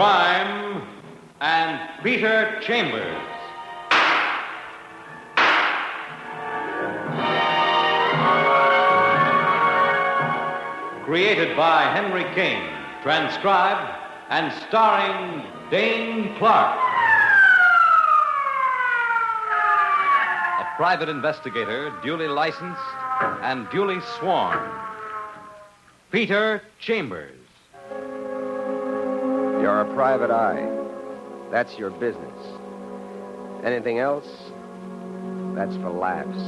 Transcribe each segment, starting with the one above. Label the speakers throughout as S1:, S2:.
S1: Crime and Peter Chambers. Created by Henry Kane, transcribed and starring Dane Clark. A private investigator, duly licensed and duly sworn. Peter Chambers.
S2: You're a private eye. That's your business. Anything else? That's for laughs.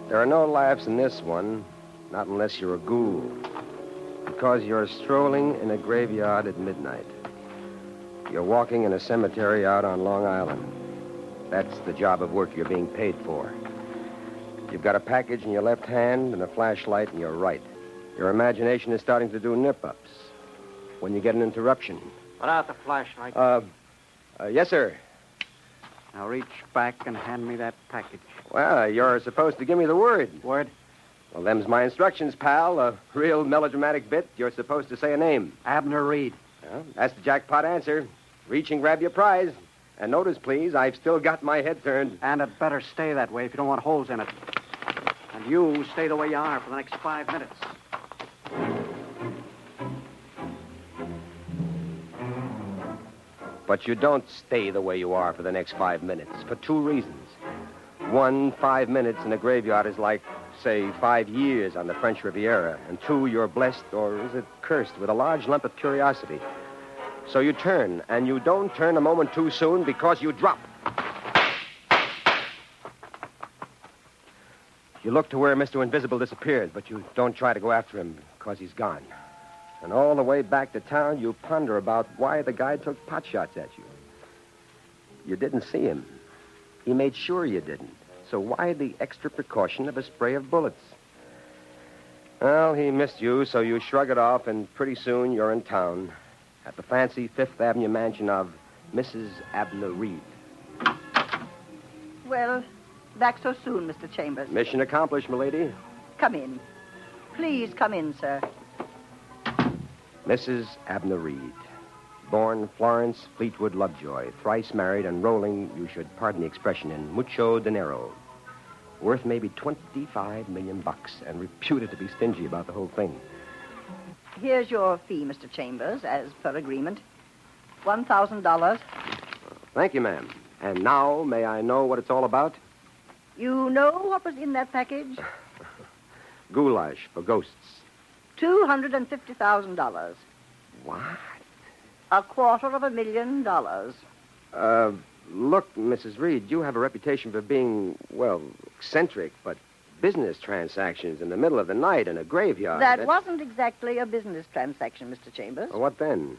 S2: There are no laughs in this one, not unless you're a ghoul. Because you're strolling in a graveyard at midnight. You're walking in a cemetery out on Long Island. That's the job of work you're being paid for. You've got a package in your left hand and a flashlight in your right. Your imagination is starting to do nip-ups. When you get an interruption.
S3: Put out the flashlight.
S2: Yes, sir.
S3: Now reach back and hand me that package.
S2: Well, you're supposed to give me the word.
S3: Word?
S2: Well, them's my instructions, pal. A real melodramatic bit. You're supposed to say a name.
S3: Abner Reed.
S2: Well, that's the jackpot answer. Reach and grab your prize. And notice, please, I've still got my head turned.
S3: And it better stay that way if you don't want holes in it. And you stay the way you are for the next 5 minutes.
S2: But you don't stay the way you are for the next 5 minutes, for two reasons. One, 5 minutes in a graveyard is like, say, 5 years on the French Riviera. And two, you're blessed, or is it cursed, with a large lump of curiosity. So you turn, and you don't turn a moment too soon because you drop. You look to where Mr. Invisible disappeared, but you don't try to go after him because he's gone. And all the way back to town, you ponder about why the guy took pot shots at you. You didn't see him. He made sure you didn't. So why the extra precaution of a spray of bullets? Well, he missed you, so you shrug it off, and pretty soon you're in town at the fancy Fifth Avenue mansion of Mrs. Abner Reed.
S4: Well, back so soon, Mr. Chambers.
S2: Mission accomplished, milady.
S4: Come in. Please come in, sir.
S2: Mrs. Abner Reed, born Florence Fleetwood Lovejoy, thrice married and rolling, you should pardon the expression, in mucho dinero. Worth maybe $25 million and reputed to be stingy about the whole thing.
S4: Here's your fee, Mr. Chambers, as per agreement. $1,000.
S2: Thank you, ma'am. And now, may I know what it's all about?
S4: You know what was in that package?
S2: Goulash for ghosts.
S4: $250,000.
S2: What?
S4: $250,000.
S2: Look, Mrs. Reed, you have a reputation for being, well, eccentric, but business transactions in the middle of the night in a graveyard.
S4: That wasn't exactly a business transaction, Mr. Chambers.
S2: Well, what then?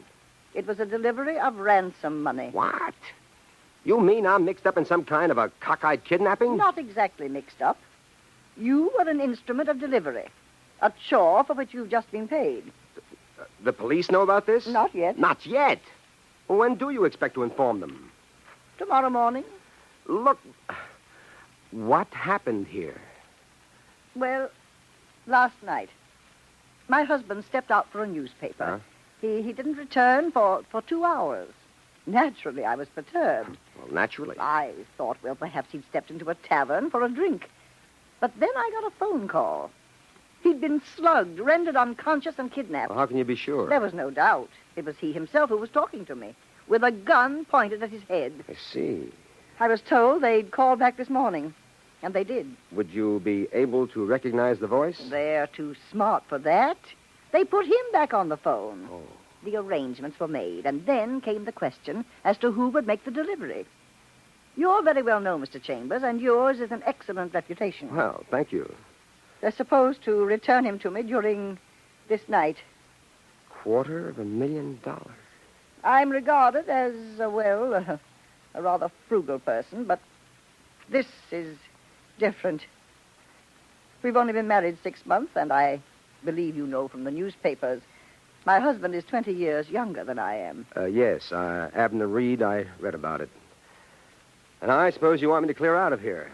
S4: It was a delivery of ransom money.
S2: What? You mean I'm mixed up in some kind of a cockeyed kidnapping?
S4: Not exactly mixed up. You were an instrument of delivery. A chore for which you've just been paid.
S2: The police know about this?
S4: Not yet.
S2: Not yet? Well, when do you expect to inform them?
S4: Tomorrow morning.
S2: Look, what happened here?
S4: Well, last night, my husband stepped out for a newspaper.
S2: Huh?
S4: He didn't return for 2 hours. Naturally, I was perturbed.
S2: Well, naturally.
S4: I thought, well, perhaps he'd stepped into a tavern for a drink. But then I got a phone call. He'd been slugged, rendered unconscious, and kidnapped.
S2: Well, how can you be sure?
S4: There was no doubt. It was he himself who was talking to me, with a gun pointed at his head.
S2: I see.
S4: I was told they'd call back this morning, and they did.
S2: Would you be able to recognize the voice?
S4: They're too smart for that. They put him back on the phone.
S2: Oh.
S4: The arrangements were made, and then came the question as to who would make the delivery. You're very well known, Mr. Chambers, and yours is an excellent reputation.
S2: Well, thank you.
S4: They're supposed to return him to me during this night.
S2: $250,000.
S4: I'm regarded as, a rather frugal person, but this is different. We've only been married 6 months, and I believe you know from the newspapers, my husband is 20 years younger than I am.
S2: Yes, Abner Reed, I read about it. And I suppose you want me to clear out of here.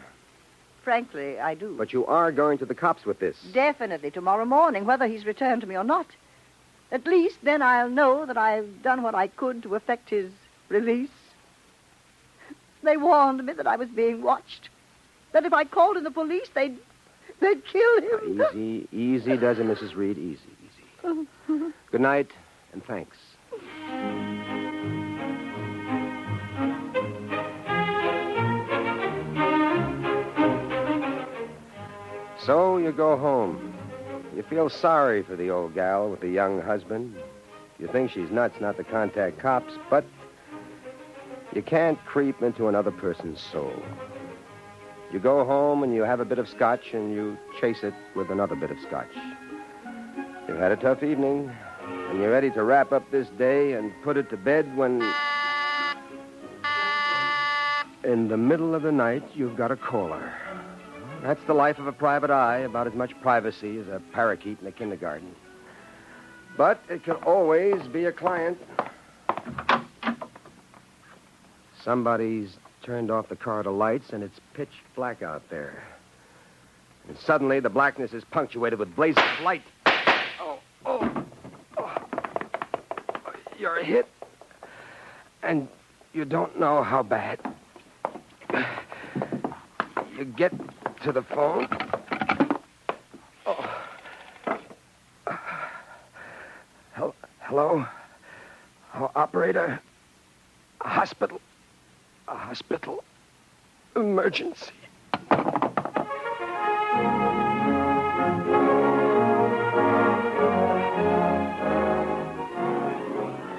S4: Frankly, I do.
S2: But you are going to the cops with this.
S4: Definitely, tomorrow morning, whether he's returned to me or not. At least then I'll know that I've done what I could to effect his release. They warned me that I was being watched. That if I called in the police, they'd kill him.
S2: Easy does it, Mrs. Reed. Easy. Good night, and thanks. So you go home. You feel sorry for the old gal with the young husband. You think she's nuts not to contact cops, but you can't creep into another person's soul. You go home and you have a bit of scotch and you chase it with another bit of scotch. You've had a tough evening, and you're ready to wrap up this day and put it to bed when, in the middle of the night, you've got a caller. That's the life of a private eye, about as much privacy as a parakeet in a kindergarten. But it could always be a client. Somebody's turned off the corridor lights, and it's pitch black out there. And suddenly, the blackness is punctuated with blazes of light. Oh. You're hit, and you don't know how bad. You get to the phone. Hello? Operator? A hospital emergency.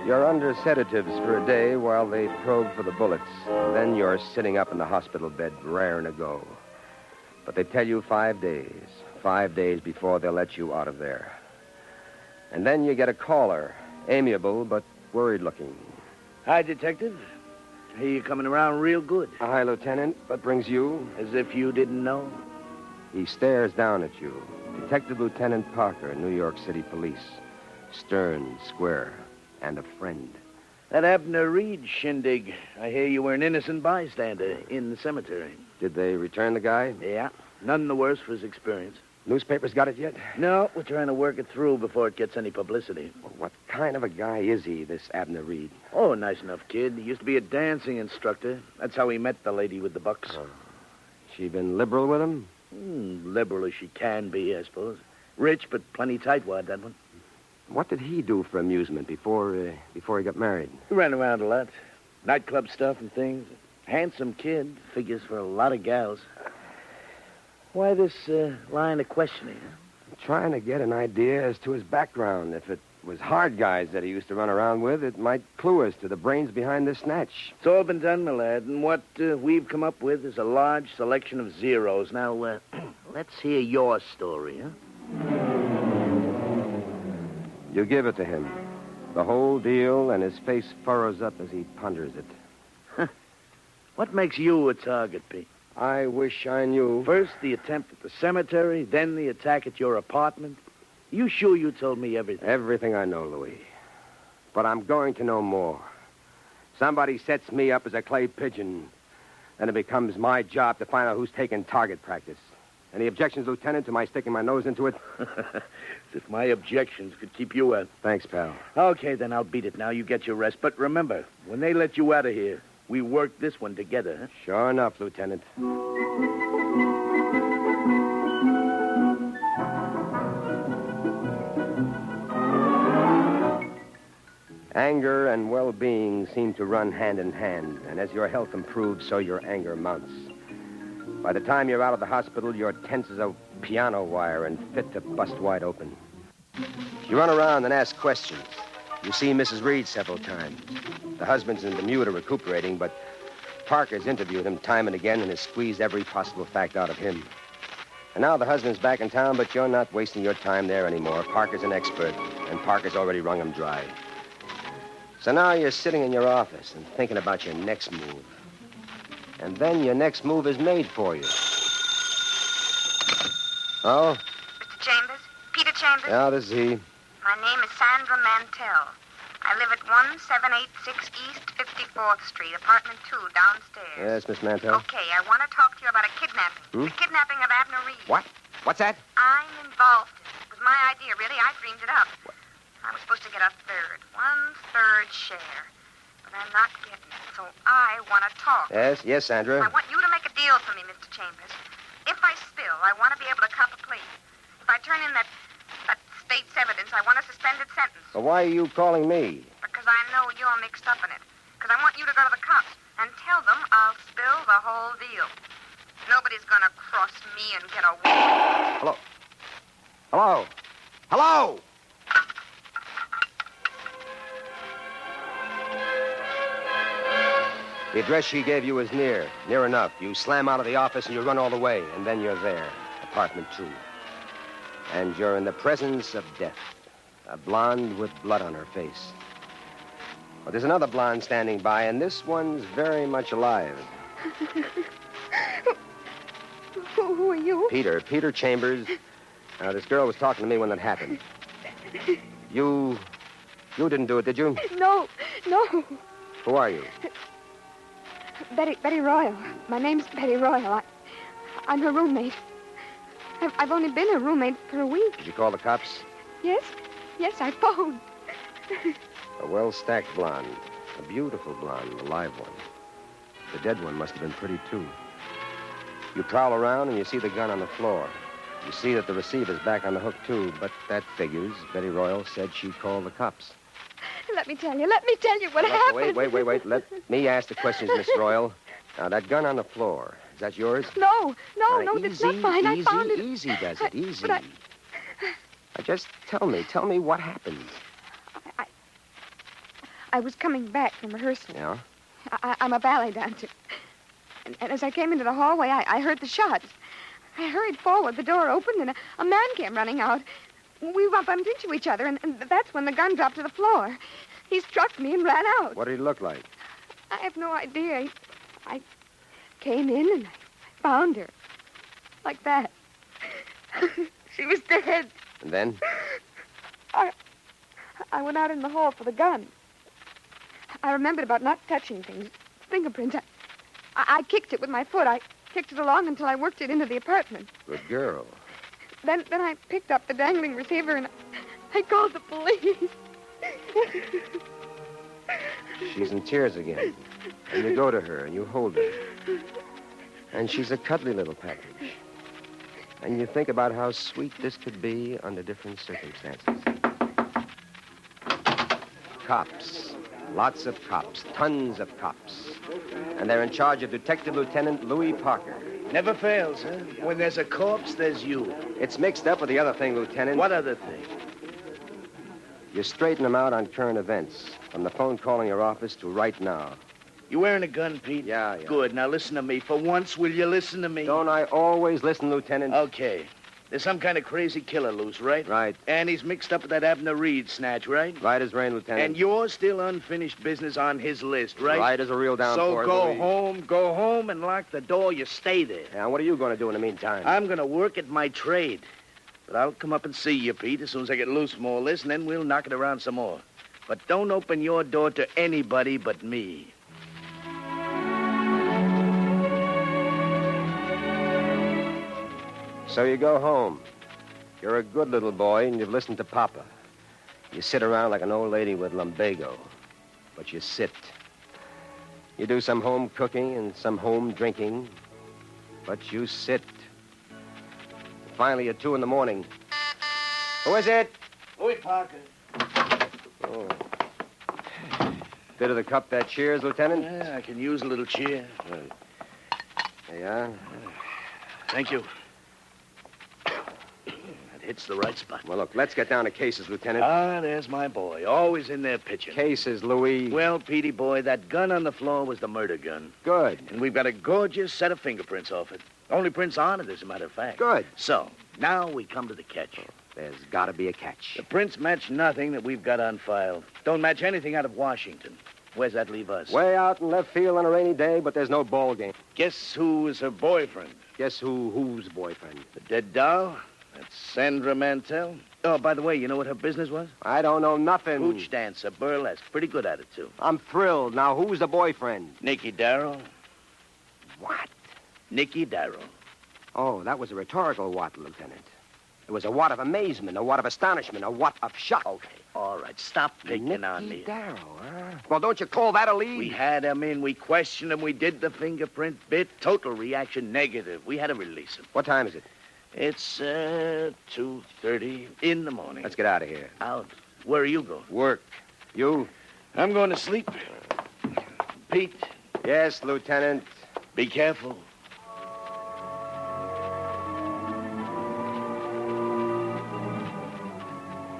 S2: You're under sedatives for a day while they probe for the bullets. Then you're sitting up in the hospital bed, raring to go. But they tell you 5 days. 5 days before they'll let you out of there. And then you get a caller, amiable but worried-looking.
S5: Hi, Detective. Hey, you coming around real good.
S2: Hi, Lieutenant. What brings you?
S5: As if you didn't know.
S2: He stares down at you. Detective Lieutenant Parker, New York City Police. Stern, square, and a friend.
S5: That Abner Reed shindig. I hear you were an innocent bystander in the cemetery.
S2: Did they return the guy?
S5: Yeah. None the worse for his experience.
S2: Newspapers got it yet?
S5: No, we're trying to work it through before it gets any publicity.
S2: Well, what kind of a guy is he, this Abner Reed?
S5: Oh, nice enough kid. He used to be a dancing instructor. That's how he met the lady with the bucks.
S2: Oh. She been liberal with him?
S5: Liberal as she can be, I suppose. Rich, but plenty tightwad, that one.
S2: What did he do for amusement before he got married?
S5: He ran around a lot. Nightclub stuff and things. Handsome kid. Figures for a lot of gals. Why this line of questioning?
S2: I'm trying to get an idea as to his background. If it was hard guys that he used to run around with, it might clue us to the brains behind this snatch.
S5: It's all been done, my lad, and what we've come up with is a large selection of zeros. Now, let's hear your story, huh?
S2: You give it to him. The whole deal, and his face furrows up as he ponders it.
S5: What makes you a target, Pete?
S2: I wish I knew.
S5: First the attempt at the cemetery, then the attack at your apartment. You sure you told me everything?
S2: Everything I know, Louis. But I'm going to know more. Somebody sets me up as a clay pigeon, then it becomes my job to find out who's taking target practice. Any objections, Lieutenant, to my sticking my nose into it?
S5: As if my objections could keep you out.
S2: Thanks, pal.
S5: Okay, then I'll beat it now. You get your rest. But remember, when they let you out of here, we work this one together, huh?
S2: Sure enough, Lieutenant. Anger and well-being seem to run hand in hand, and as your health improves, so your anger mounts. By the time you're out of the hospital, you're tense as a piano wire and fit to bust wide open. You run around and ask questions. You see Mrs. Reed several times. The husband's in Bermuda recuperating, but Parker's interviewed him time and again and has squeezed every possible fact out of him. And now the husband's back in town, but you're not wasting your time there anymore. Parker's an expert, and Parker's already wrung him dry. So now you're sitting in your office and thinking about your next move. And then your next move is made for you. Oh?
S6: Mr. Chambers? Peter Chambers?
S2: Yeah, this is he.
S6: My name is Sandra Mantell. I live at 1786 East 54th Street, apartment 2, downstairs.
S2: Yes, Miss Mantell.
S6: Okay, I want to talk to you about a kidnapping. The kidnapping of Abner Reed.
S2: What? What's that?
S6: I'm involved in it. It was my idea, really. I dreamed it up. I was supposed to get a third, 1/3 share. But I'm not getting it, so I want to talk.
S2: Yes, Sandra.
S6: I want you to make a deal for me, Mr. Chambers. If I spill, I want to be able to cop a plea. If I turn in that state's evidence, I want a suspended sentence.
S2: Well, why are you calling me?
S6: Because I know you're mixed up in it. Because I want you to go to the cops and tell them I'll spill the whole deal. Nobody's going to cross me and get away.
S2: Hello? Hello? Hello? The address she gave you is near enough. You slam out of the office and you run all the way, and then you're there, apartment 2. And you're in the presence of death, a blonde with blood on her face. Well, there's another blonde standing by, and this one's very much alive.
S7: Who are you?
S2: Peter Chambers. Now, this girl was talking to me when that happened. You didn't do it, did you?
S7: No.
S2: Who are you?
S7: Betty Royal. My name's Betty Royal. I'm her roommate. I've only been her roommate for a week.
S2: Did you call the cops?
S7: Yes, I phoned.
S2: A well-stacked blonde. A beautiful blonde, a live one. The dead one must have been pretty, too. You prowl around and you see the gun on the floor. You see that the receiver's back on the hook, too, but that figures. Betty Royal said she called the cops.
S7: Let me tell you what happened.
S2: Wait. Let me ask the questions, Miss Royal. Now, that gun on the floor, is that yours?
S7: No, that's not mine. I
S2: Easy,
S7: found it.
S2: Easy does it, easy.
S7: But
S2: Now, just tell me what happened.
S7: I was coming back from rehearsal.
S2: Yeah?
S7: I'm a ballet dancer. And as I came into the hallway, I heard the shots. I hurried forward. The door opened, and a man came running out. We bumped into each other, and that's when the gun dropped to the floor. He struck me and ran out.
S2: What did he look like?
S7: I have no idea. I came in, and I found her. Like that. She was dead.
S2: And then?
S7: I went out in the hall for the gun. I remembered about not touching things. Fingerprints. I kicked it with my foot. I kicked it along until I worked it into the apartment.
S2: Good girl.
S7: Then I picked up the dangling receiver and I called the police.
S2: She's in tears again. And you go to her and you hold her. And she's a cuddly little package. And you think about how sweet this could be under different circumstances. Cops. Lots of cops. Tons of cops. And they're in charge of Detective Lieutenant Louis Parker.
S5: Never fails, huh? When there's a corpse, there's you.
S2: It's mixed up with the other thing, Lieutenant.
S5: What other thing?
S2: You straighten them out on current events. From the phone call in your office to right now.
S5: You wearing a gun, Pete?
S2: Yeah.
S5: Good. Now listen to me. For once, will you listen to me?
S2: Don't I always listen, Lieutenant?
S5: Okay. There's some kind of crazy killer loose, right?
S2: Right.
S5: And he's mixed up with that Abner Reed snatch, right?
S2: Right as rain, Lieutenant.
S5: And you're still unfinished business on his list, right?
S2: Right as a real downpour.
S5: So
S2: Louis.
S5: go home and lock the door. You stay there.
S2: Now, what are you going to do in the meantime?
S5: I'm going to work at my trade. But I'll come up and see you, Pete, as soon as I get loose from all this, and then we'll knock it around some more. But don't open your door to anybody but me.
S2: So you go home. You're a good little boy, and you've listened to Papa. You sit around like an old lady with lumbago. But you sit. You do some home cooking and some home drinking. But you sit. Finally, at 2 a.m. Who is it?
S5: Louis Parker.
S2: Oh. Bit of the cup that cheers, Lieutenant?
S5: Yeah, I can use a little cheer.
S2: Right. There you are.
S5: Thank you. Hits the right spot.
S2: Well, look, let's get down to cases, Lieutenant.
S5: There's my boy. Always in there pitching.
S2: Cases, Louis.
S5: Well, Petey boy, that gun on the floor was the murder gun.
S2: Good.
S5: And we've got a gorgeous set of fingerprints off it. Only prints on it, as a matter of fact.
S2: Good.
S5: So, now we come to the catch.
S2: There's got to be a catch.
S5: The prints match nothing that we've got on file. Don't match anything out of Washington. Where's that leave us?
S2: Way out in left field on a rainy day, but there's no ball game.
S5: Guess who was her boyfriend?
S2: Guess whose boyfriend?
S5: The dead doll? That's Sandra Mantell. Oh, by the way, you know what her business was?
S2: I don't know nothing.
S5: Hooch dancer, burlesque. Pretty good at it, too.
S2: I'm thrilled. Now, who's the boyfriend?
S5: Nicky Darrow.
S2: What?
S5: Nicky Darrow.
S2: Oh, that was a rhetorical what, Lieutenant? It was a what of amazement, a what of astonishment, a what of shock.
S5: Okay, all right. Stop picking on me.
S2: Nicky Darrow, huh? Well, don't you call that a lead?
S5: We had him in. We questioned him. We did the fingerprint bit. Total reaction negative. We had to release him.
S2: What time is it?
S5: It's 2:30 in the morning.
S2: Let's get out of here.
S5: Out. Where are you going?
S2: Work. You?
S5: I'm going to sleep. Pete,
S2: Yes, Lieutenant.
S5: be careful.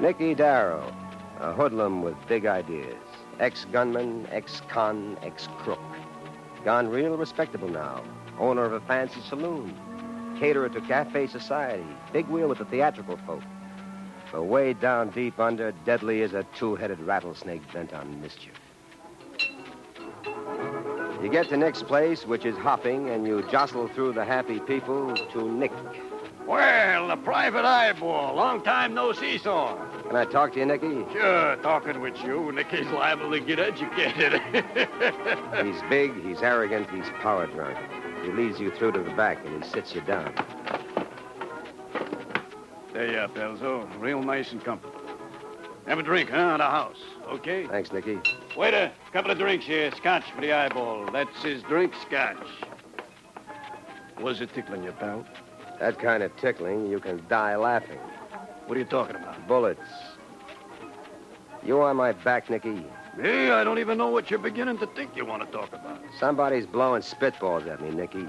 S2: Nicky Darrow, a hoodlum with big ideas. Ex-gunman, ex-con, ex-crook. Gone real respectable now. Owner of a fancy saloon. Caterer to cafe society. Big wheel with the theatrical folk. But way down deep under, deadly as a two-headed rattlesnake bent on mischief. You get to Nick's place, which is hopping, and you jostle through the happy people to Nick.
S8: Well, the private eyeball. Long time no see, sir.
S2: Can I talk to you, Nicky?
S8: Sure, talking with you, Nicky's liable to get educated.
S2: He's big, he's arrogant, he's power drunk. He leads you through to the back, and he sits you down.
S8: There you are, Pelzo. Real nice and comfortable. Have a drink, huh, at the house, okay?
S2: Thanks, Nicky.
S8: Waiter, couple of drinks here. Scotch for the eyeball. That's his drink, scotch. Was it tickling you, pal?
S2: That kind of tickling, you can die laughing.
S8: What are you talking about?
S2: Bullets. You on my back, Nicky?
S8: Me? I don't even know what you're beginning to think you want to talk about.
S2: Somebody's blowing spitballs at me, Nicky.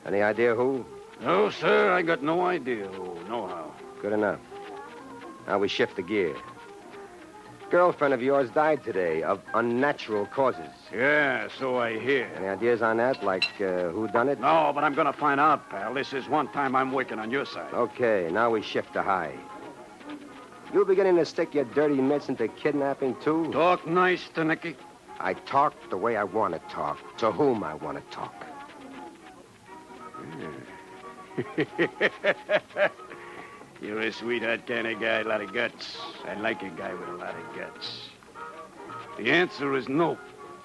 S2: Any idea who?
S8: No, sir, I got no idea who, no how.
S2: Good enough. Now we shift the gear. Girlfriend of yours died today of unnatural causes.
S8: Yeah, so I hear.
S2: Any ideas on that, like who done it?
S8: No, but I'm going to find out, pal. This is one time I'm working on your side.
S2: Okay, now we shift to high. You beginning to stick your dirty mitts into kidnapping, too?
S8: Talk nice to Nicky.
S2: I talk the way I want to talk, to whom I want to talk.
S8: You're a sweetheart kind of guy, a lot of guts. I like a guy with a lot of guts. The answer is no.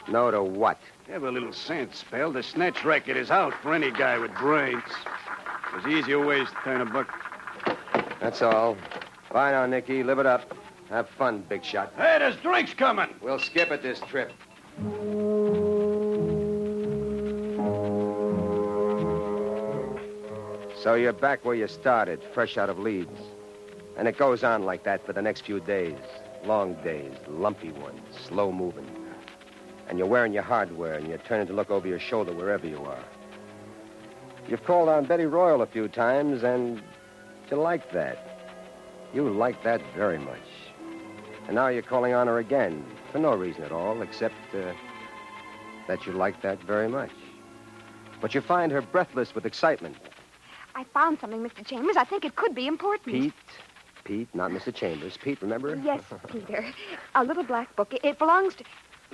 S2: No to what?
S8: Have a little sense, pal. The snatch racket is out for any guy with brains. There's easier ways to turn a buck.
S2: That's all. Bye now, Nicky. Live it up. Have fun, big shot.
S8: Hey, there's drinks coming.
S2: We'll skip it this trip. So you're back where you started, fresh out of Leeds. And it goes on like that for the next few days. Long days, lumpy ones, slow moving. And you're wearing your hardware, and you're turning to look over your shoulder wherever you are. You've called on Betty Royal a few times, and you like that. You like that very much. And now you're calling on her again, for no reason at all, except that you like that very much. But you find her breathless with excitement.
S7: I found something, Mr. Chambers. I think it could be important.
S2: Pete, not Mr. Chambers. Pete, remember?
S7: Yes, Peter. A little black book. It belongs to...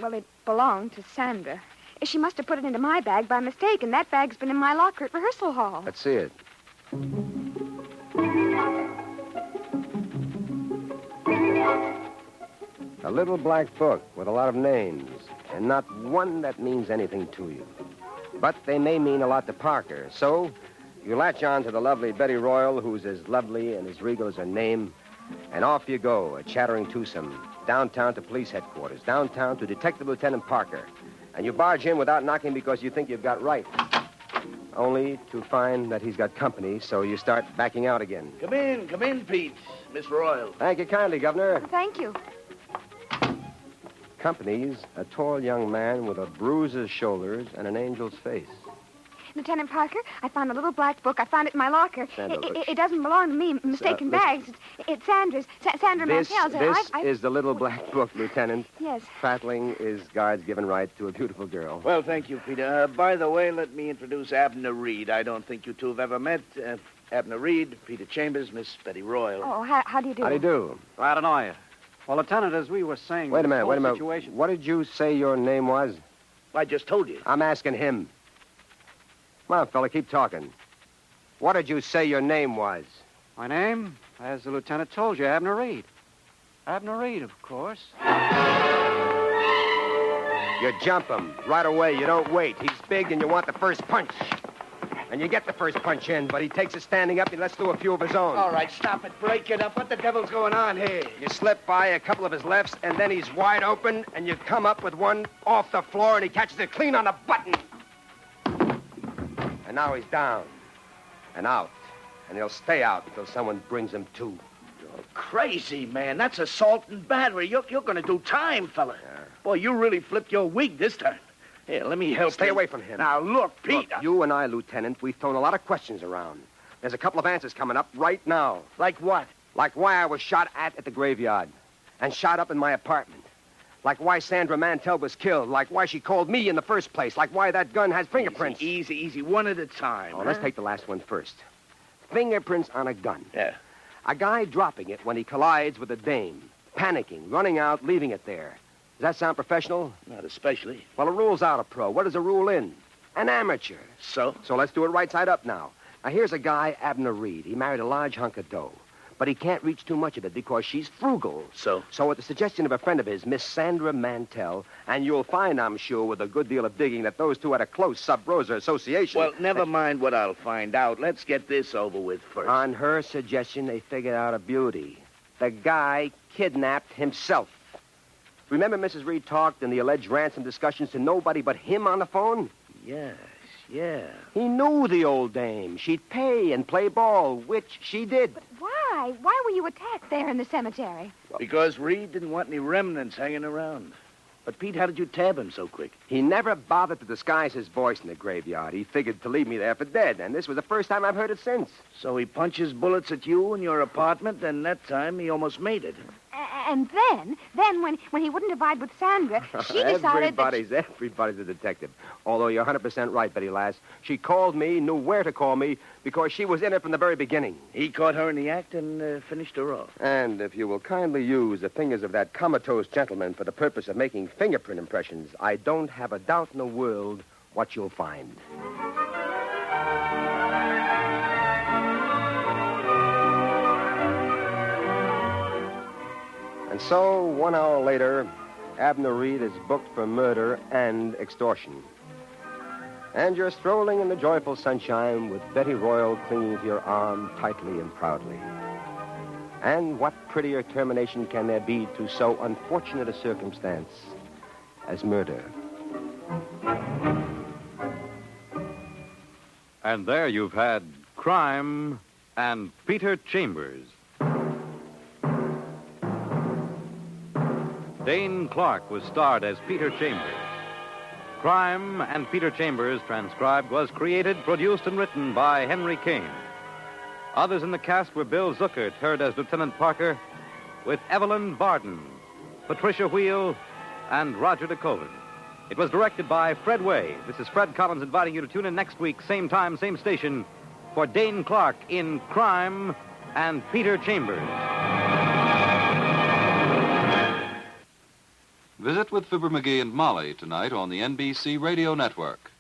S7: Well, it belonged to Sandra. She must have put it into my bag by mistake, and that bag's been in my locker at rehearsal hall.
S2: Let's see it. A little black book with a lot of names, and not one that means anything to you. But they may mean a lot to Parker, so you latch on to the lovely Betty Royal, who's as lovely and as regal as her name, and off you go, a chattering twosome, downtown to police headquarters, downtown to Detective Lieutenant Parker. And you barge in without knocking because you think you've got right. Only to find that he's got company, so you start backing out again.
S5: Come in, Pete. Miss Royal.
S2: Thank you kindly, Governor.
S7: Thank you.
S2: Company's a tall young man with a bruiser's shoulders and an angel's face.
S7: Lieutenant Parker, I found a little black book. I found it in my locker.
S2: Sandra,
S7: It doesn't belong to me. Mistaken bags. It's Sandra's. Sandra
S2: This
S7: Mantell's.
S2: is the little black book, Lieutenant.
S7: Yes.
S2: Prattling is God's given right to a beautiful girl.
S5: Well, thank you, Peter. By the way, let me introduce Abner Reed. I don't think you two have ever met. Abner Reed, Peter Chambers, Miss Betty Royal.
S7: Oh, how do you do?
S2: How do you do?
S3: Glad to know you. Well, Lieutenant, as we were saying...
S2: Wait a
S3: this whole
S2: minute.
S3: situation-
S2: What did you say your name was?
S5: I just told you.
S2: I'm asking him. Come on, fella, keep talking. What did you say your name was?
S3: My name, as the lieutenant told you, Abner Reed. Abner Reed, of course.
S2: You jump him right away. You don't wait. He's big and you want the first punch. And you get the first punch in, but he takes it standing up and lets do a few of his own.
S5: All right, stop it. Break it up. What the devil's going on here?
S2: You slip by a couple of his lefts, and then he's wide open, and you come up with one off the floor, and he catches it clean on the button. And now he's down and out, and he'll stay out until someone brings him to.
S5: You're crazy, man. That's assault and battery. You're going to do time, fella.
S2: Yeah.
S5: Boy, you really flipped your wig this time. Here, let me help
S2: Stay
S5: you.
S2: away from him.
S5: Now, look, Pete.
S2: Look, you and I, Lieutenant, we've thrown a lot of questions around. There's a couple of answers coming up right now.
S5: Like what?
S2: Like why I was shot at the graveyard and shot up in my apartment. Like why Sandra Mantell was killed. Like why she called me in the first place. Like why that gun has fingerprints.
S5: Easy. One at a time.
S2: Oh, let's take the last one first. Fingerprints on a gun.
S5: Yeah.
S2: A guy dropping it when he collides with a dame. Panicking, running out, leaving it there. Does that sound professional?
S5: Not especially.
S2: Well, a rule's out a pro. What does a rule in? An amateur.
S5: So?
S2: So let's do it right side up now. Now, here's a guy, Abner Reed. He married a large hunk of dough. But he can't reach too much of it because she's frugal.
S5: So?
S2: So at the suggestion of a friend of his, Miss Sandra Mantell, and you'll find, I'm sure, with a good deal of digging, that those two had a close sub-rosa association.
S5: Well, never mind what I'll find out. Let's get this over with first.
S2: On her suggestion, they figured out a beauty. The guy kidnapped himself. Remember Mrs. Reed talked in the alleged ransom discussions to nobody but him on the phone?
S5: Yes, yeah.
S2: He knew the old dame. She'd pay and play ball, which she did.
S7: But why? Why were you attacked there in the cemetery?
S5: Because Reed didn't want any remnants hanging around. But, Pete, how did you tab him so quick?
S2: He never bothered to disguise his voice in the graveyard. He figured to leave me there for dead, and this was the first time I've heard it since.
S5: So he punches bullets at you in your apartment, and that time he almost made it.
S7: And then when he wouldn't abide with Sandra, she decided
S2: Everybody's a detective. Although you're 100% right, Betty Lass. She called me, knew where to call me, because she was in it from the very beginning.
S5: He caught her in the act and finished her off.
S2: And if you will kindly use the fingers of that comatose gentleman for the purpose of making fingerprint impressions, I don't have a doubt in the world what you'll find. And so, 1 hour later, Abner Reed is booked for murder and extortion. And you're strolling in the joyful sunshine with Betty Royal clinging to your arm tightly and proudly. And what prettier termination can there be to so unfortunate a circumstance as murder?
S1: And there you've had Crime and Peter Chambers. Dane Clark was starred as Peter Chambers. Crime and Peter Chambers, transcribed, was created, produced, and written by Henry Kane. Others in the cast were Bill Zuckert, heard as Lieutenant Parker, with Evelyn Barden, Patricia Wheel, and Roger DeCoven. It was directed by Fred Way. This is Fred Collins inviting you to tune in next week, same time, same station, for Dane Clark in Crime and Peter Chambers.
S9: Visit with Fibber McGee and Molly tonight on the NBC Radio Network.